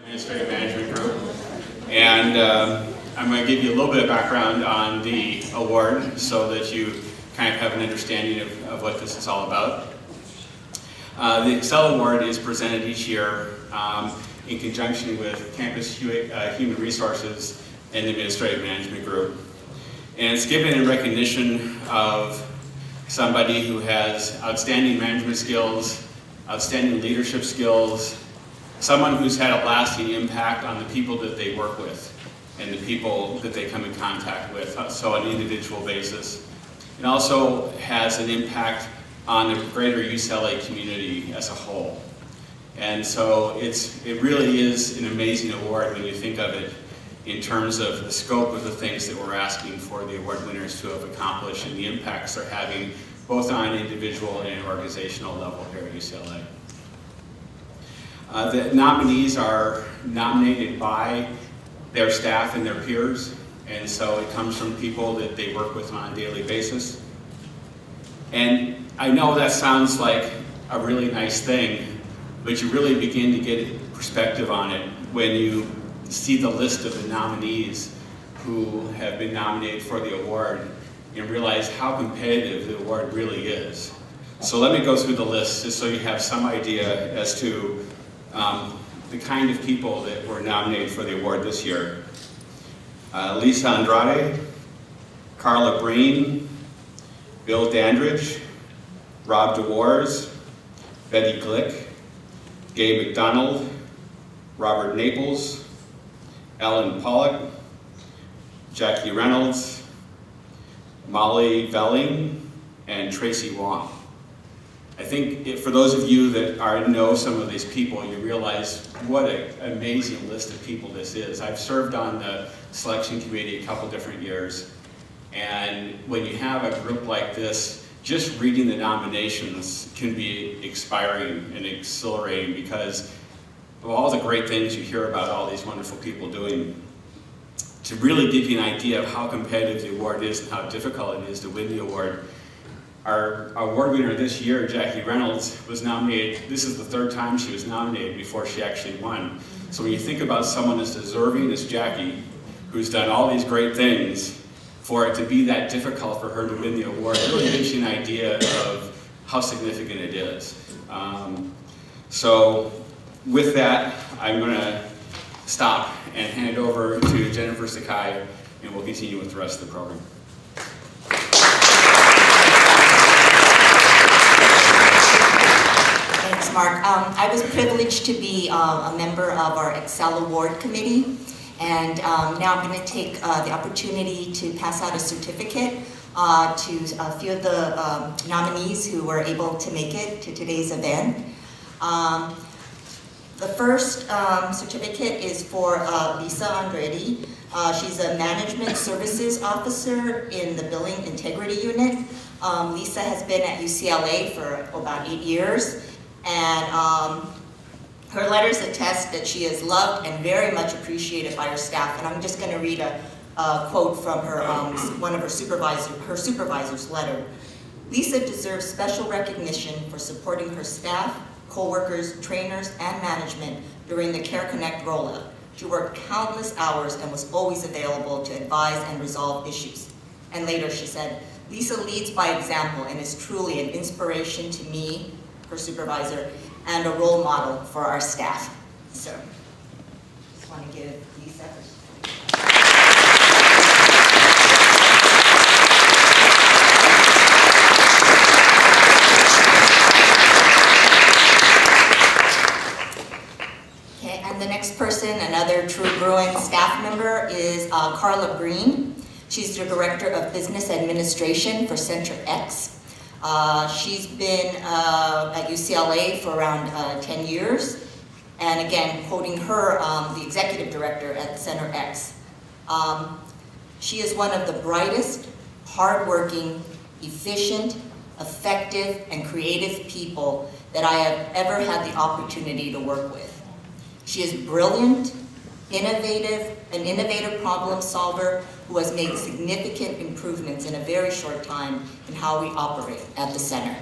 Administrative Management Group, and I'm going to give you a little bit of background on the award so that you kind of have an understanding of what this is all about. The Excel Award is presented each year in conjunction with Campus Human Resources and the Administrative Management Group. And it's given in recognition of somebody who has outstanding management skills, outstanding leadership skills, someone who's had a lasting impact on the people that they work with and the people that they come in contact with, so on an individual basis. It also has an impact on the greater UCLA community as a whole. And so it really is an amazing award when you think of it in terms of the scope of the things that we're asking for the award winners to have accomplished and the impacts they're having both on an individual and an organizational level here at UCLA. The nominees are nominated by their staff and their peers, and so it comes from people that they work with on a daily basis. And I know that sounds like a really nice thing, but you really begin to get perspective on it when you see the list of the nominees who have been nominated for the award and realize how competitive the award really is. So let me go through the list just so you have some idea as to the kind of people that were nominated for the award this year. Lisa Andrade, Carla Breen, Bill Dandridge, Rob DeWars, Betty Glick, Gay McDonald, Robert Naples, Ellen Pollock, Jackie Reynolds, Molly Velling, and Tracy Wong. I think for those of you that know some of these people, you realize what an amazing list of people this is. I've served on the selection committee a couple different years, and when you have a group like this, just reading the nominations can be inspiring and exhilarating because of all the great things you hear about all these wonderful people doing. To really give you an idea of how competitive the award is and how difficult it is to win the award, our award winner this year, Jackie Reynolds, was nominated. This is the third time she was nominated before she actually won. So when you think about someone as deserving as Jackie, who's done all these great things, for it to be that difficult for her to win the award, it really gives you an idea of how significant it is. So with that, I'm going to stop and hand it over to Jennifer Sakai, and we'll continue with the rest of the program. Thanks, Mark. I was privileged to be a member of our Excel Award Committee, and now I'm going to take the opportunity to pass out a certificate to a few of the nominees who were able to make it to today's event. The first certificate is for Lisa Andrade. She's a Management Services Officer in the Billing Integrity Unit. Lisa has been at UCLA for about 8 years, and her letters attest that she is loved and very much appreciated by her staff. And I'm just going to read a quote from her, one of her supervisor's letter. Lisa deserves special recognition for supporting her staff, co-workers, trainers, and management during the Care Connect rollout. She worked countless hours and was always available to advise and resolve issues. And later she said, Lisa leads by example and is truly an inspiration to me, her supervisor, and a role model for our staff. So, just want to give Lisa her. The next person, another true Bruin staff member, is Carla Breen. She's the Director of Business Administration for Center X. She's been at UCLA for around 10 years. And again, quoting her, the Executive Director at Center X. She is one of the brightest, hardworking, efficient, effective, and creative people that I have ever had the opportunity to work with. She is brilliant, an innovative problem solver who has made significant improvements in a very short time in how we operate at the center.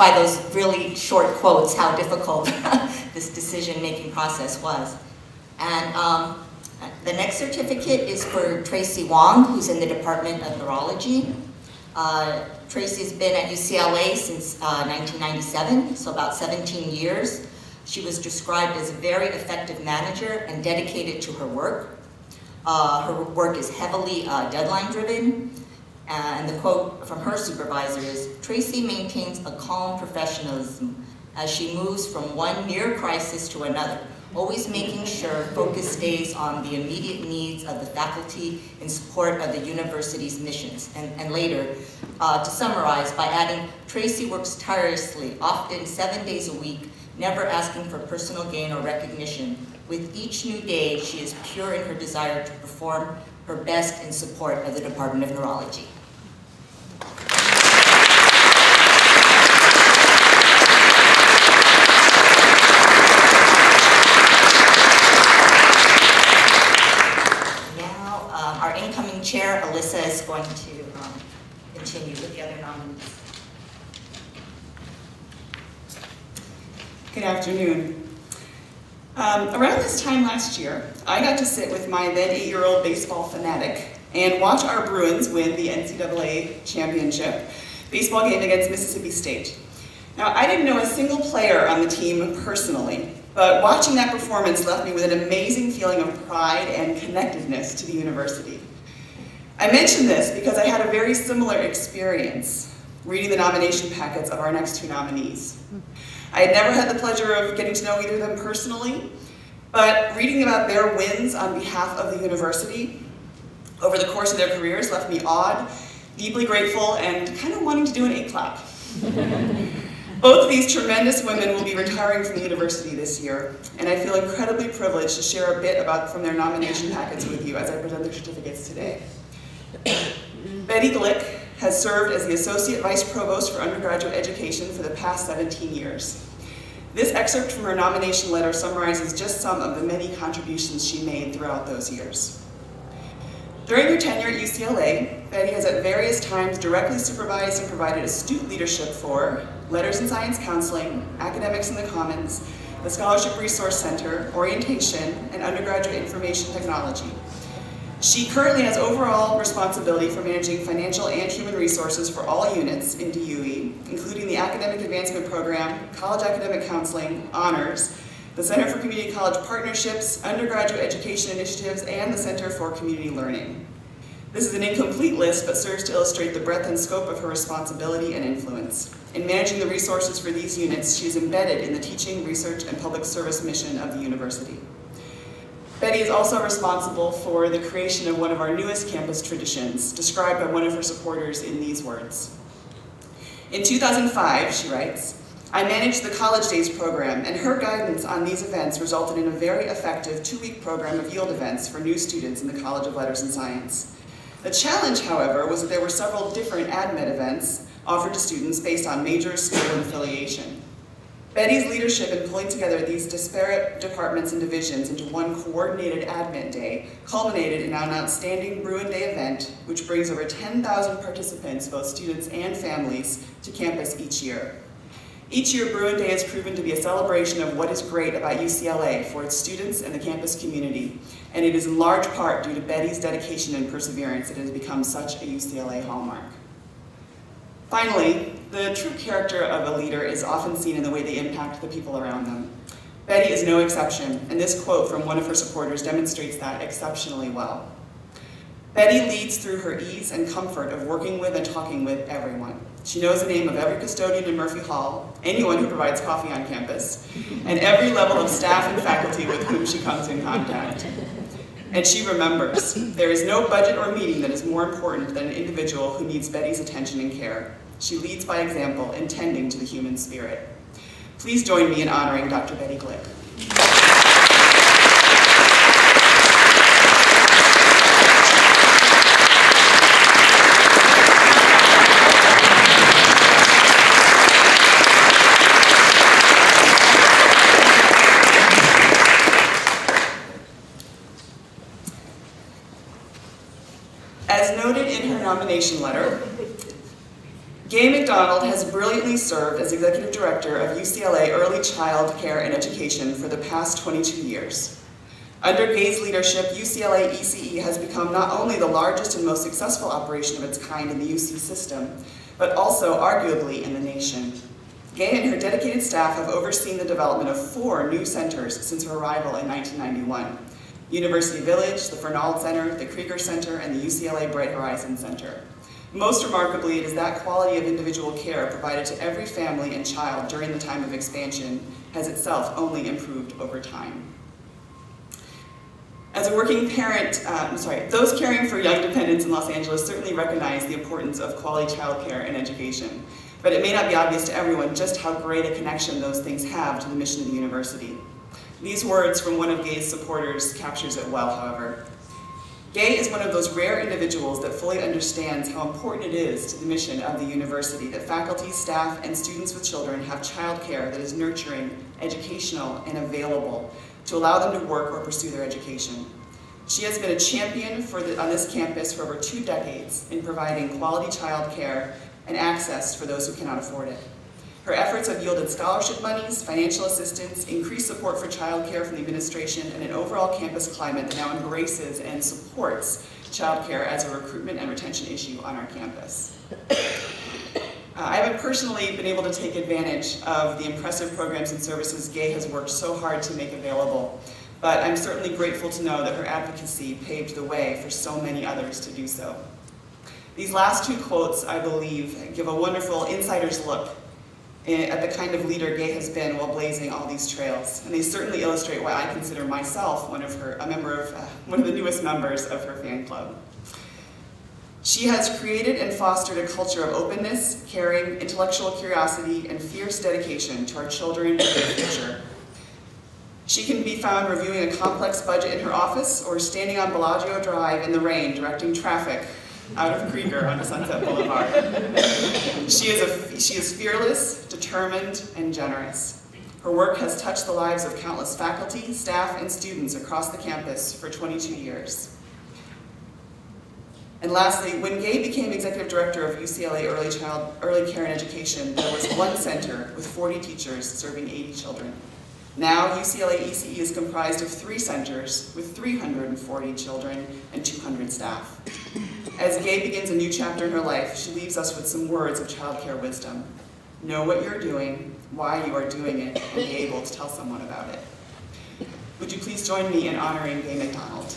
by those really short quotes how difficult this decision-making process was. And the next certificate is for Tracy Wong, who's in the Department of Neurology. Tracy's been at UCLA since 1997, so about 17 years. She was described as a very effective manager and dedicated to her work. Her work is heavily deadline-driven, and the quote from her supervisor is, "Tracy maintains a calm professionalism as she moves from one near crisis to another, always making sure focus stays on the immediate needs of the faculty in support of the university's missions." And later, to summarize, by adding, "Tracy works tirelessly, often 7 days a week, never asking for personal gain or recognition. With each new day, she is pure in her desire to perform her best in support of the Department of Neurology." Our incoming chair, Alyssa, is going to continue with the other nominees. Good afternoon. Around this time last year, I got to sit with my then 8-year-old baseball fanatic and watch our Bruins win the NCAA championship baseball game against Mississippi State. Now, I didn't know a single player on the team personally, but watching that performance left me with an amazing feeling of pride and connectedness to the university. I mention this because I had a very similar experience reading the nomination packets of our next 2 nominees. I had never had the pleasure of getting to know either of them personally, but reading about their wins on behalf of the university over the course of their careers left me awed, deeply grateful, and kind of wanting to do an 8-clap. Both of these tremendous women will be retiring from the university this year, and I feel incredibly privileged to share a bit from their nomination packets with you as I present their certificates today. Betty Glick has served as the Associate Vice Provost for Undergraduate Education for the past 17 years. This excerpt from her nomination letter summarizes just some of the many contributions she made throughout those years. During her tenure at UCLA, Betty has at various times directly supervised and provided astute leadership for Letters and Science Counseling, Academics in the Commons, the Scholarship Resource Center, Orientation, and Undergraduate Information Technology. She currently has overall responsibility for managing financial and human resources for all units in DUE, including the Academic Advancement Program, College Academic Counseling, Honors, the Center for Community College Partnerships, Undergraduate Education Initiatives, and the Center for Community Learning. This is an incomplete list, but serves to illustrate the breadth and scope of her responsibility and influence. In managing the resources for these units, she is embedded in the teaching, research, and public service mission of the university. Betty is also responsible for the creation of one of our newest campus traditions, described by one of her supporters in these words. In 2005, she writes, "I managed the College Days program, and her guidance on these events resulted in a very effective 2-week program of yield events for new students in the College of Letters and Science. The challenge, however, was that there were several different AdMed events offered to students based on major, skill, and affiliation. Betty's leadership in pulling together these disparate departments and divisions into one coordinated AdMed day culminated in an outstanding Bruin Day event, which brings over 10,000 participants, both students and families, to campus each year. Each year, Bruin Day has proven to be a celebration of what is great about UCLA for its students and the campus community, and it is in large part due to Betty's dedication and perseverance that it has become such a UCLA hallmark." Finally, the true character of a leader is often seen in the way they impact the people around them. Betty is no exception, and this quote from one of her supporters demonstrates that exceptionally well. "Betty leads through her ease and comfort of working with and talking with everyone. She knows the name of every custodian in Murphy Hall, anyone who provides coffee on campus, and every level of staff and faculty with whom she comes in contact. And she remembers, there is no budget or meeting that is more important than an individual who needs Betty's attention and care. She leads by example in tending to the human spirit." Please join me in honoring Dr. Betty Glick. As noted in her nomination letter, Gay McDonald has brilliantly served as Executive Director of UCLA Early Child Care and Education for the past 22 years. Under Gay's leadership, UCLA ECE has become not only the largest and most successful operation of its kind in the UC system, but also arguably in the nation. Gay and her dedicated staff have overseen the development of 4 new centers since her arrival in 1991. University Village, the Fernald Center, the Krieger Center, and the UCLA Bright Horizons Center. Most remarkably, it is that quality of individual care provided to every family and child during the time of expansion has itself only improved over time. As a working parent, those caring for young dependents in Los Angeles certainly recognize the importance of quality childcare and education, but it may not be obvious to everyone just how great a connection those things have to the mission of the university. These words from one of Gay's supporters captures it well, however. Gay is one of those rare individuals that fully understands how important it is to the mission of the university that faculty, staff, and students with children have childcare that is nurturing, educational, and available to allow them to work or pursue their education. She has been a champion on this campus for over 2 decades in providing quality childcare and access for those who cannot afford it. Her efforts have yielded scholarship monies, financial assistance, increased support for childcare from the administration, and an overall campus climate that now embraces and supports childcare as a recruitment and retention issue on our campus. I haven't personally been able to take advantage of the impressive programs and services Gay has worked so hard to make available, but I'm certainly grateful to know that her advocacy paved the way for so many others to do so. These last 2 quotes, I believe, give a wonderful insider's look at the kind of leader Gay has been while blazing all these trails. And they certainly illustrate why I consider myself one of the newest members of her fan club. She has created and fostered a culture of openness, caring, intellectual curiosity, and fierce dedication to our children and their future. She can be found reviewing a complex budget in her office or standing on Bellagio Drive in the rain directing traffic out of Krieger onto Sunset Boulevard. She is fearless, determined, and generous. Her work has touched the lives of countless faculty, staff, and students across the campus for 22 years. And lastly, when Gay became Executive Director of UCLA Early Care and Education, there was 1 center with 40 teachers serving 80 children. Now, UCLA ECE is comprised of 3 centers with 340 children and 200 staff. As Gay begins a new chapter in her life, she leaves us with some words of childcare wisdom. Know what you're doing, why you are doing it, and be able to tell someone about it. Would you please join me in honoring Gay McDonald?